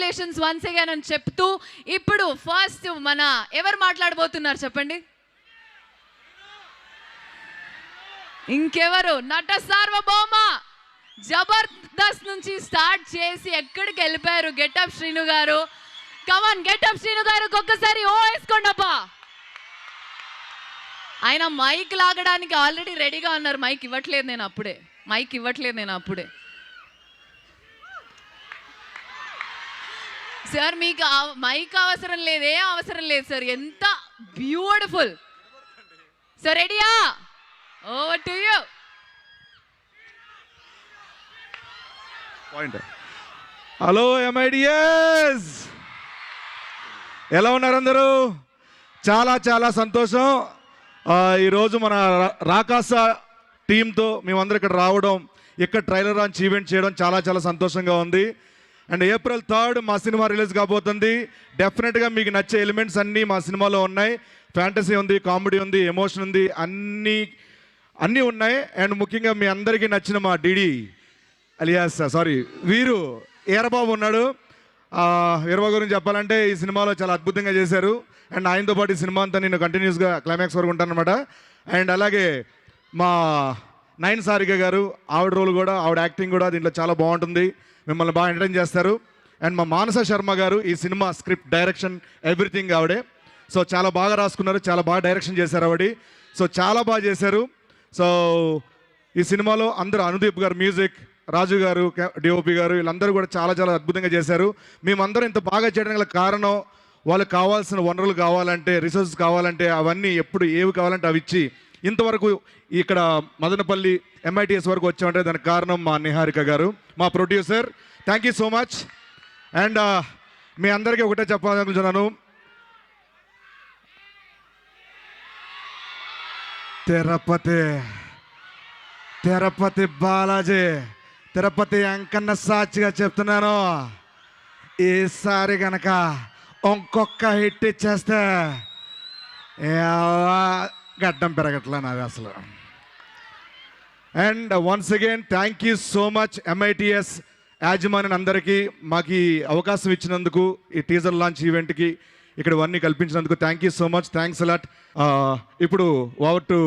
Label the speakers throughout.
Speaker 1: Congratulations once again అని చెప్తూ ఇప్పుడు ఫస్ట్ మన ఎవరు మాట్లాడబోతున్నారు చెప్పండి? ఇంకెవరు? నట సార్వభౌమ జబర్దస్త్ నుంచి స్టార్ట్ చేసి ఎక్కడికి వెళ్ళిపోయారు గెటప్ శ్రీను గారు. కమాన్ గెటప్ శ్రీను గారు ఒక్కసారి ఓ వేసుకోండప్పా. ఆయన మైక్ లాగడానికి ఆల్రెడీ రెడీగా ఉన్నారు. మైక్ ఇవ్వట్లేదు నేను అప్పుడే. సార్ మీకు మైక్ అవసరం లేదు, ఏం అవసరం లేదు సార్. ఎంత బ్యూటిఫుల్ సార్. రెడీయా? Over to you.
Speaker 2: Hello MIDS, ఎలా ఉన్నారు అందరూ? చాలా చాలా సంతోషం. ఈరోజు మన రాకాస టీంతో మేమందరం ఇక్కడ రావడం, ఇక్కడ ట్రైలర్ లాంచ్ ఈవెంట్ చేయడం చాలా చాలా సంతోషంగా ఉంది. అండ్ April 3 మా సినిమా రిలీజ్ కాబోతుంది. డెఫినెట్గా మీకు నచ్చే ఎలిమెంట్స్ అన్నీ మా సినిమాలో ఉన్నాయి. ఫ్యాంటసీ ఉంది, కామెడీ ఉంది, ఎమోషన్ ఉంది, అన్నీ ఉన్నాయి. అండ్ ముఖ్యంగా మీ అందరికీ నచ్చిన మా డిడి అలియాస్ వీరు ఈరబాబు ఉన్నాడు. వీరబాబు గురించి చెప్పాలంటే ఈ సినిమాలో చాలా అద్భుతంగా చేశారు. అండ్ ఆయనతో పాటు ఈ సినిమా అంతా నేను కంటిన్యూస్గా క్లైమాక్స్ వరకు ఉంటాను అనమాట. అండ్ అలాగే మా నయన్ సారిక గారు, ఆవిడ రోల్ కూడా, ఆవిడ యాక్టింగ్ కూడా దీంట్లో చాలా బాగుంటుంది. మిమ్మల్ని బాగా ఎంటర్టైన్ చేస్తారు. అండ్ మా మానస శర్మ గారు ఈ సినిమా స్క్రిప్ట్, డైరెక్షన్, ఎవ్రీథింగ్ ఆవిడే. సో చాలా బాగా రాసుకున్నారు, చాలా బాగా డైరెక్షన్ చేశారు ఆవిడ. సో చాలా బాగా చేశారు. సో ఈ సినిమాలో అందరూ అనుదీప్ గారు మ్యూజిక్, రాజు గారు డిఓపి గారు, వీళ్ళందరూ కూడా చాలా చాలా అద్భుతంగా చేశారు. మేమందరం ఇంత బాగా చేయడానికి గల కారణం, వాళ్ళకి కావాల్సిన వనరులు కావాలంటే, రిసోర్సెస్ కావాలంటే అవన్నీ ఎప్పుడు ఏవి కావాలంటే అవి ఇచ్చి ఇంతవరకు ఇక్కడ మదనపల్లి MITS వరకు వచ్చామంటే దానికి కారణం మా నిహారిక గారు, మా producer. Thank you so much. And మీ అందరికీ ఒకటే చెప్పాలనుకుంటున్నాను, తిరుపతి బాలాజీ, తిరుపతి అంకన్న సాక్షిగా చెప్తున్నాను, ఈసారి కనుక ఇంకొక హిట్ ఇచ్చేస్తే గడ్డం పెరగట్లా నాది అసలు. And once again thank you so much MITS యాజమాన్యం అందరికీ మాకు ఈ అవకాశం ఇచ్చినందుకు, ఈ టీజర్ లాంచ్ ఈవెంట్కి ఇక్కడ ఇవన్నీ కల్పించినందుకు thank you so much. Thanks a lot. ఇప్పుడు ఓవర్ టు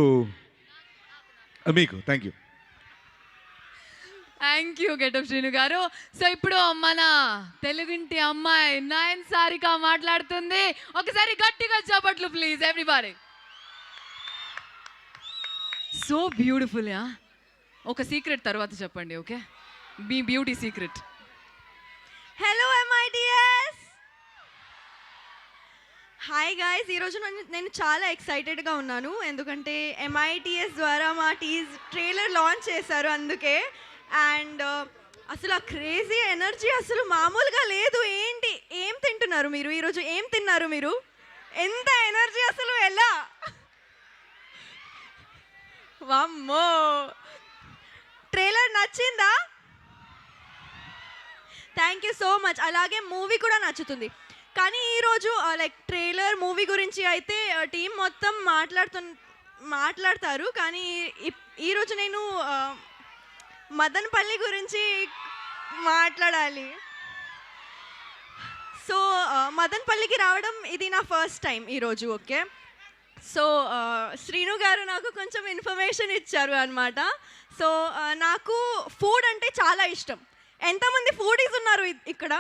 Speaker 2: మీకు. Thank you.
Speaker 1: Thank you getup Srinu గారు. సో ఇప్పుడు మన తెలుగింటి అమ్మాయి నయన్ సారిక మాట్లాడుతుంది. ఒకసారి గట్టిగా చప్పట్లు ప్లీజ్ ఎవ్రీబడీ. So beautiful. ఒక సీక్రెట్ తర్వాత చెప్పండి, ఓకే? మీ beauty secret.
Speaker 3: Hello MITS, hi guys. ఈరోజు నేను చాలా ఎక్సైటెడ్గా ఉన్నాను, ఎందుకంటే MITS ద్వారా మా ట్రైలర్ లాంచ్ చేశారు అందుకే. అండ్ అసలు ఆ క్రేజీ ఎనర్జీ అసలు మామూలుగా లేదు. ఏం తింటున్నారు మీరు ఈరోజు? ఏం తిన్నారు మీరు? ఎంత ఎనర్జీ అసలు, ఎలా? వామ్మో, ట్రైలర్ నచ్చిందా? Thank you so much. అలాగే మూవీ కూడా నచ్చుతుంది. కానీ ఈరోజు లైక్ ట్రైలర్ మూవీ గురించి అయితే టీం మొత్తం మాట్లాడతారు. కానీ ఈరోజు నేను మదనపల్లి గురించి మాట్లాడాలి. సో మదనపల్లికి రావడం ఇది నా ఫస్ట్ టైం ఈరోజు, ఓకే? సో శ్రీను గారు నాకు కొంచెం ఇన్ఫర్మేషన్ ఇచ్చారు అనమాట. సో నాకు ఫుడ్ అంటే చాలా ఇష్టం. ఎంతమంది ఫుడీస్ ఉన్నారు ఇక్కడ?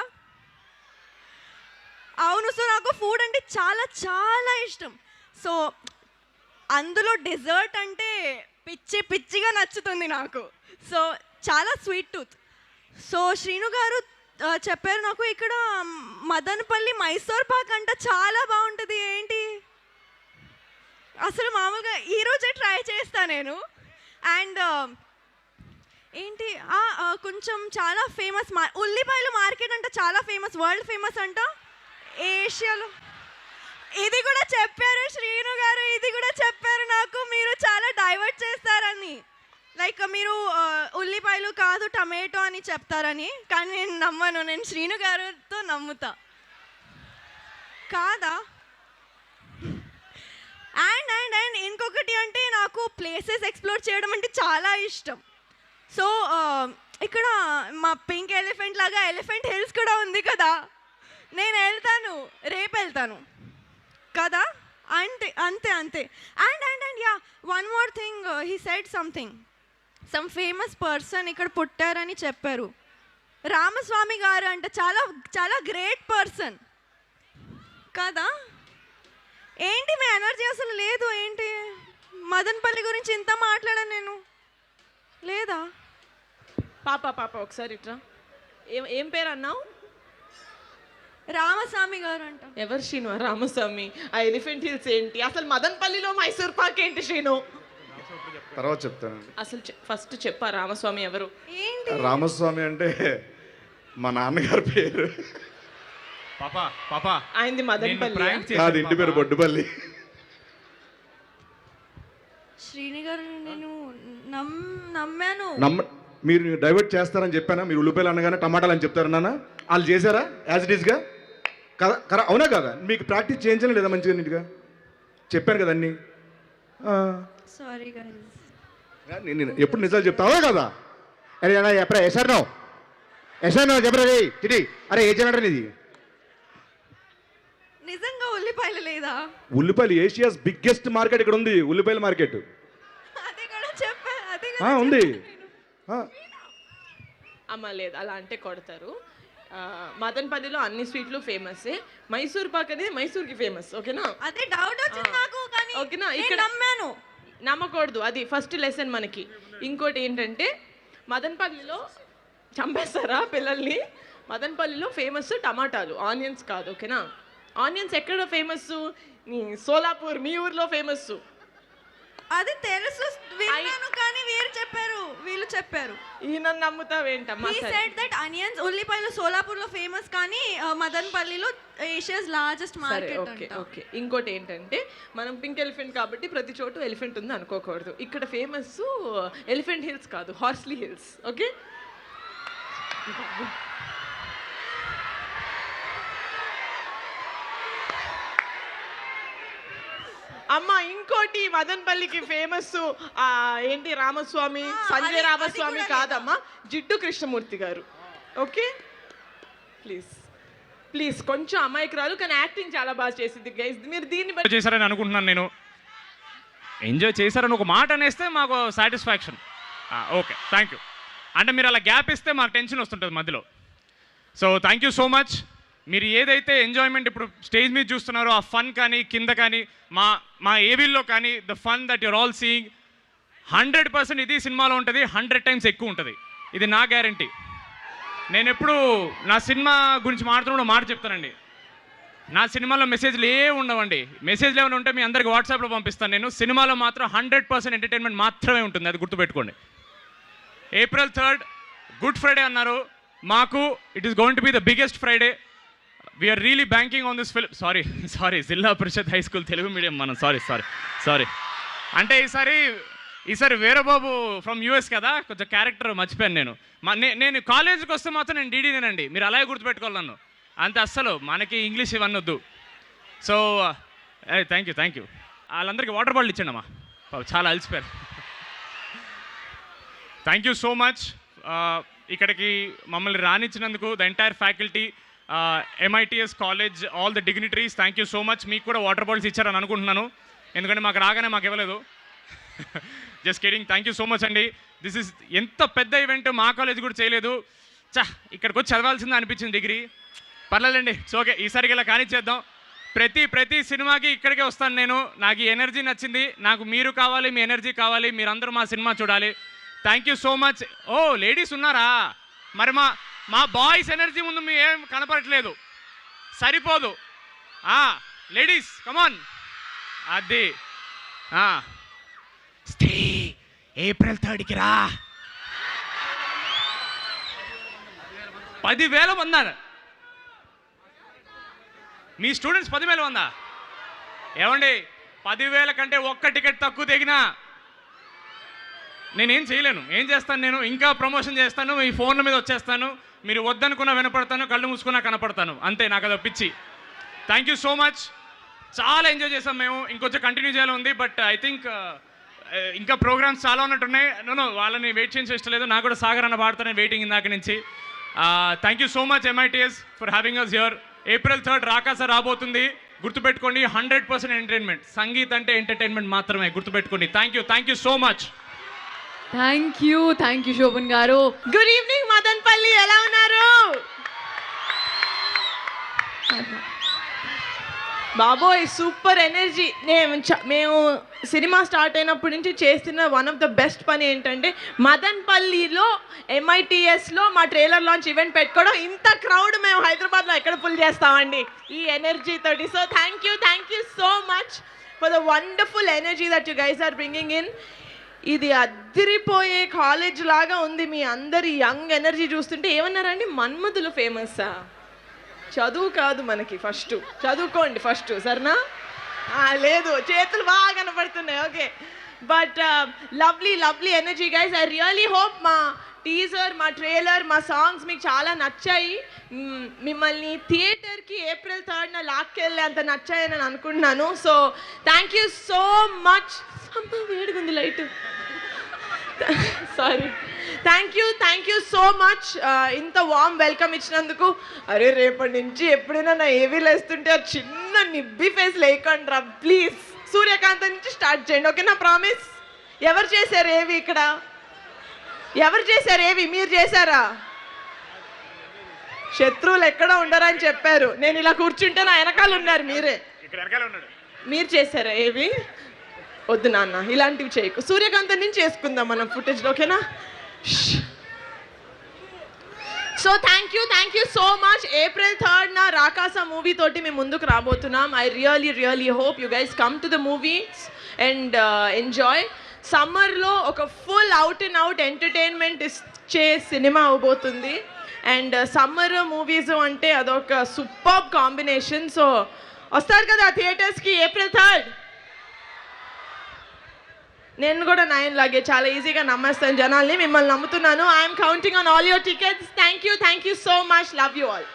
Speaker 3: అవును. సో నాకు ఫుడ్ అంటే చాలా చాలా ఇష్టం. సో అందులో డెజర్ట్ అంటే పిచ్చిగా నచ్చుతుంది నాకు. సో చాలా స్వీట్ టూత్. సో శ్రీను గారు చెప్పారు నాకు ఇక్కడ మదనపల్లి మైసూర్ పాక్ అంట చాలా బాగుంటుంది. ఏంటి అసలు మామూలుగా ఈరోజే ట్రై చేస్తా నేను. అండ్ ఏంటి కొంచెం చాలా ఫేమస్ ఉల్లిపాయలు మార్కెట్ అంట, చాలా ఫేమస్, వరల్డ్ ఫేమస్ అంట ఏషియాలో. ఇది కూడా చెప్పారు శ్రీను గారు, ఇది కూడా చెప్పారు నాకు, మీరు చాలా డైవర్ట్ చేస్తారని. లైక్ మీరు ఉల్లిపాయలు కాదు టమాటో అని చెప్తారని. కానీ నేను నమ్మను, నేను శ్రీను గారితో నమ్ముతా. కాదా? అండ్ అండ్ అండ్ ఇంకొకటి అంటే నాకు ప్లేసెస్ ఎక్స్ప్లోర్ చేయడం అంటే చాలా ఇష్టం. సో ఇక్కడ మా పింక్ ఎలిఫెంట్ లాగా ఎలిఫెంట్ హిల్స్ కూడా ఉంది కదా. నేను వెళ్తాను, రేపు వెళ్తాను కదా, అంతే అంతే అంతే. And yeah, one more thing, he said something, some famous person ఇక్కడ పుట్టారని చెప్పారు. రామస్వామి గారు అంటే చాలా చాలా గ్రేట్ పర్సన్ కదా. ఏంటి మీ ఎనర్జీ అసలు లేదు ఏంటి? మదన్పల్లి గురించి ఇంత మాట్లాడాను నేను, లేదా?
Speaker 4: పాప ఒకసారి ఇట్రా. ఏం పేరు అన్నావు?
Speaker 3: రామస్వామి గారు అంట.
Speaker 4: ఎవరు శ్రీను? రామస్వామి. ఆ ఎలిఫెంట్ హిల్స్ ఏంటి? అసలు మదన్పల్లిలో మైసూర్ పాక్ ఏంటి శ్రీను?
Speaker 2: తర్వాత చెప్తానండి.
Speaker 4: అసలు ఫస్ట్ చెప్పా రామస్వామి ఎవరు?
Speaker 3: ఏంటి
Speaker 2: రామస్వామి అంటే మా నాన్నగారి పేరు.
Speaker 5: పాపా
Speaker 4: ఆయనది మదన్పల్లి.
Speaker 2: కాదు, ఇంటి పేరు బొడ్డుపల్లి.
Speaker 3: శ్రీని గారు నేను నమ్మాను.
Speaker 2: మీరు డైవర్ట్ చేస్తారని చెప్పానా? మీరు ఉల్లిపాయలు అనగానే టమాటాలు అని చెప్తారు నాన్న. వాళ్ళు చేశారా యాజ్ ఇట్ ఈస్గా? కదా, అవునా కదా? మీకు ప్రాక్టీస్ చేయించడం లేదా మంచిగా నీట్గా? చెప్పాను కదా అన్నీ.
Speaker 3: Sorry guys.
Speaker 2: నేను ఎప్పుడు నిజాలు చెప్తావా కదా? అరే అన్నా ఎప్పుడా ఎసారో చెప్పరా చిటి. అరే ఏ చేయనట ఇది?
Speaker 3: నిజంగా ఉల్లిపాయలు లేదా?
Speaker 2: ఉల్లిపాయలు ఏషియాస్ బిగ్గెస్ట్ మార్కెట్ ఇక్కడ ఉంది, ఉల్లిపాయల మార్కెట్.
Speaker 3: అదే కూడా చెప్పా, అదే
Speaker 2: ఉంది.
Speaker 4: అమ్మ లేదు, అలా అంటే కొడతారు. మదన్పల్లిలో అన్ని స్వీట్లు ఫేమస్. మైసూర్ పాక్ అనేది మైసూర్కి ఫేమస్. ఓకేనా?
Speaker 3: అదే డౌట్ వచ్చింది నాకు, కానీ
Speaker 4: ఓకేనా?
Speaker 3: ఇక్కడ
Speaker 4: ఇక్కడ
Speaker 3: నమ్మాను.
Speaker 4: నమ్మకూడదు, అది ఫస్ట్ లెసన్ మనకి. ఇంకోటి ఏంటంటే మదన్పల్లిలో చంపేస్తారా పిల్లల్ని? మదన్పల్లిలో ఫేమస్ టమాటాలు, ఆనియన్స్ కాదు. ఓకేనా? ఆనియన్స్ ఎక్కడ ఫేమస్? సోలాపూర్, మీ ఊర్లో ఫేమస్.
Speaker 3: అది తెలుసు, విన్నాను, కానీ వీళ్ళు చెప్పారు.
Speaker 4: ఈయన నమ్ముతావేంటమ్మా?
Speaker 3: He said that onions, ఉల్లిపాయలు సోలాపూర్లో ఫేమస్, కానీ మదన్పల్లిలో ఏషియాస్ లార్జెస్ట్ మార్కెట్
Speaker 4: ఓకే
Speaker 3: అంట.
Speaker 4: ఓకే. ఇంకోటి ఏంటంటే మనం పింక్ ఎలిఫెంట్ కాబట్టి ప్రతి చోటు ఎలిఫెంట్ ఉంది అనుకోకూడదు. ఇక్కడ ఫేమస్ ఎలిఫెంట్ హిల్స్ కాదు, హార్స్లీ హిల్స్. ఓకే? అమ్మ ఇంకోటి మదన్పల్లికి ఫేమస్ ఏంటి? రామస్వామి, సంజయ్ రామస్వామి కాదమ్మా, జిడ్డు కృష్ణమూర్తి గారు. ఓకే? ప్లీజ్ కొంచెం అమాయకురాలు, కానీ యాక్టింగ్ చాలా బాగా చేసింది గైస్. మీరు దీన్ని బట్టి
Speaker 5: చేశారని అనుకుంటున్నాను నేను. ఎంజాయ్ చేశారని ఒక మాట అనేస్తే మాకు సాటిస్ఫాక్షన్. Okay, thank you. అంటే మీరు అలా గ్యాప్ ఇస్తే మాకు టెన్షన్ వస్తుంటుంది మధ్యలో. So thank you so much. మీరు ఏదైతే ఎంజాయ్మెంట్ ఇప్పుడు స్టేజ్ మీద చూస్తున్నారో, ఆ ఫన్ కానీ కింద కానీ మా ఏవిల్లో కానీ, the fun that you're all seeing 100% ఇది సినిమాలో ఉంటుంది, 100 times ఎక్కువ ఉంటుంది. ఇది నా గ్యారంటీ. నేను ఎప్పుడు నా సినిమా గురించి మాట్లాడుతున్నప్పుడు మాట చెప్తానండి. నా సినిమాలో మెసేజ్లు ఉండవండి. మెసేజ్లు ఏమైనా ఉంటే మీ అందరికి వాట్సాప్లో పంపిస్తాను నేను. సినిమాలో మాత్రం 100% ఎంటర్టైన్మెంట్ మాత్రమే ఉంటుంది, అది గుర్తుపెట్టుకోండి. April 3rd గుడ్ ఫ్రైడే అన్నారు. మాకు it is going to be the biggest Friday. We're really banking on this film. సారీ Zilla Parishad high school Telugu medium మనం. సారీ అంటే ఈసారి వీరబాబు ఫ్రమ్ యూఎస్ కదా, కొంచెం క్యారెక్టర్ మర్చిపోయాను నేను. నేను కాలేజీకి వస్తే మాత్రం నేను డీడీనేనండి, మీరు అలాగే గుర్తుపెట్టుకోవాలి నన్ను. అంతే, అస్సలు మనకి ఇంగ్లీష్ ఇవన్నీ వద్దు. So thank you. వాళ్ళందరికీ వాటర్ బాటిల్ ఇచ్చండి అమ్మా, చాలా అలసిపోయారు. థ్యాంక్ యూ సో మచ్ ఇక్కడికి మమ్మల్ని రానిచ్చినందుకు, the entire faculty, MITS college, all the dignitaries, thank you so much. మీకు కూడా వాటర్ బాటిల్స్ ఇచ్చారని అనుకుంటున్నాను, ఎందుకంటే మాకు రాగానే మాకు ఇవ్వలేదు. Just kidding. Thank you so much అండి. దిస్ ఇస్ ఎంత పెద్ద ఈవెంట్ మా కాలేజ్ కూడా చేయలేదు. ఇక్కడికి వచ్చి చదవాల్సిందే అనిపించింది డిగ్రీ. పర్లేదండి, ఇట్స్ ఓకే. ఈసారికి ఇలా కానిచ్చేద్దాం. ప్రతి సినిమాకి ఇక్కడికే వస్తాను నేను. నాకు ఈ ఎనర్జీ నచ్చింది. నాకు మీరు కావాలి, మీ ఎనర్జీ కావాలి, మీరందరూ మా సినిమా చూడాలి. Thank you so much. ఓ లేడీస్ ఉన్నారా? మరి మా బాయ్స్ ఎనర్జీ ముందు మీ ఏం కనపడట్లేదు, సరిపోదు. లేడీస్ కమాన్. అది April 3rd రా. 10,000 మంది. మీ స్టూడెంట్స్ 10,000 మందా? ఏమండి, 10,000 కంటే ఒక్క టికెట్ తక్కువ తెగినా నేనేం చేయలేను. ఏం చేస్తాను నేను? ఇంకా ప్రమోషన్ చేస్తాను, మీ ఫోన్ల మీద వచ్చేస్తాను, మీరు వద్దనుకున్నా వినపడతాను, కళ్ళు మూసుకున్నా కనపడతాను, అంతే. నాకు అది పిచ్చి. Thank you so much. చాలా ఎంజాయ్ చేసాం మేము. ఇంకొంచెం కంటిన్యూ చేయాలి ఉంది, బట్ ఐ థింక్ ఇంకా ప్రోగ్రామ్స్ చాలా ఉన్నట్టున్నాయి. నో వాళ్ళని వెయిట్ చేయించే ఇష్టం లేదు. నాకు కూడా సాగర్ అన్న పాడుతానే వెయిటింగ్ ఇందాక నుంచి. Thank you so much MITS for having us here. April 3 Rakasa రాబోతుంది. గుర్తుపెట్టుకోండి, 100% ఎంటర్టైన్మెంట్. సంగీత్ అంటే ఎంటర్టైన్మెంట్ మాత్రమే, గుర్తుపెట్టుకోండి. Thank you so much.
Speaker 1: Thank you Shobhan garu.
Speaker 4: Good evening Madanpalli, ఎలా ఉన్నారు? బాబోయ్ సూపర్ ఎనర్జీ. మేము సినిమా స్టార్ట్ అయినప్పటి నుంచి చేస్తున్న వన్ ఆఫ్ ద బెస్ట్ పని ఏంటంటే మదన్పల్లిలో MITSలో మా ట్రైలర్ లాంచ్ ఈవెంట్ పెట్టుకోవడం. ఇంత క్రౌడ్ మేము హైదరాబాద్లో ఎక్కడ పుల్ చేస్తామండి ఈ ఎనర్జీ తోటి. So thank you so much for the wonderful energy that you guys are bringing in. ఇది అదిరిపోయే కాలేజ్ లాగా ఉంది. మీ అందరి యంగ్ ఎనర్జీ చూస్తుంటే ఏమన్నారండి, మన్మధులు ఫేమస్సా? చదువు కాదు మనకి, ఫస్ట్ చదువుకోండి ఫస్ట్, సరేనా? లేదు, చేతులు బాగా కనపడుతున్నాయి. Okay, but lovely energy guys. I really hope మా టీజర్, మా ట్రైలర్, మా సాంగ్స్ మీకు చాలా నచ్చాయి. మిమ్మల్ని థియేటర్కి ఏప్రిల్ 3న లాక్కెళ్ళి అంత నచ్చాయని నేను అనుకుంటున్నాను. So thank you so much. అమ్మ వేడిగుంది light, sorry. Thank you so much ఇంత వామ్ వెల్కమ్ ఇచ్చినందుకు. అరే రేపటి నుంచి ఎప్పుడైనా నా ఏవీలు వేస్తుంటే ఆ చిన్న నిబ్బి ఫేస్ లేకండి రా ప్లీజ్. సూర్యకాంత్ నుంచి స్టార్ట్ చేయండి, ఓకేనా? ప్రామిస్. ఎవరు చేశారు ఏవి ఇక్కడ? ఎవరు చేశారు ఏవి? మీరు చేశారా? శత్రువులు ఎక్కడ ఉండరని చెప్పారు. నేను ఇలా కూర్చుంటే నా వెనకాల ఉన్నారు మీరే. మీరు చేశారా ఏవి? వద్దు నాన్న, ఇలాంటివి చేయకు. సూర్యకాంత్ నుంచి చేసుకుందాం మనం ఫుటేజ్, ఓకేనా? So thank you so much. April 3న రాకాస మూవీ తోటి మేము ముందుకు రాబోతున్నాం. I really hope you guys come to the movies and enjoy. సమ్మర్లో ఒక ఫుల్ అవుట్ ఎంటర్టైన్మెంట్ ఇచ్చే సినిమా అవబోతుంది. అండ్ సమ్మర్ మూవీస్ అంటే అదొక సూపర్ కాంబినేషన్. సో వస్తారు కదా థియేటర్స్కి ఏప్రిల్ 3. నేను కూడా 9 లాగే చాలా ఈజీగా నమ్మేస్తాను జనాల్ని. మిమ్మల్ని నమ్ముతున్నాను. I'm counting on all your tickets. Thank you so much. Love you all.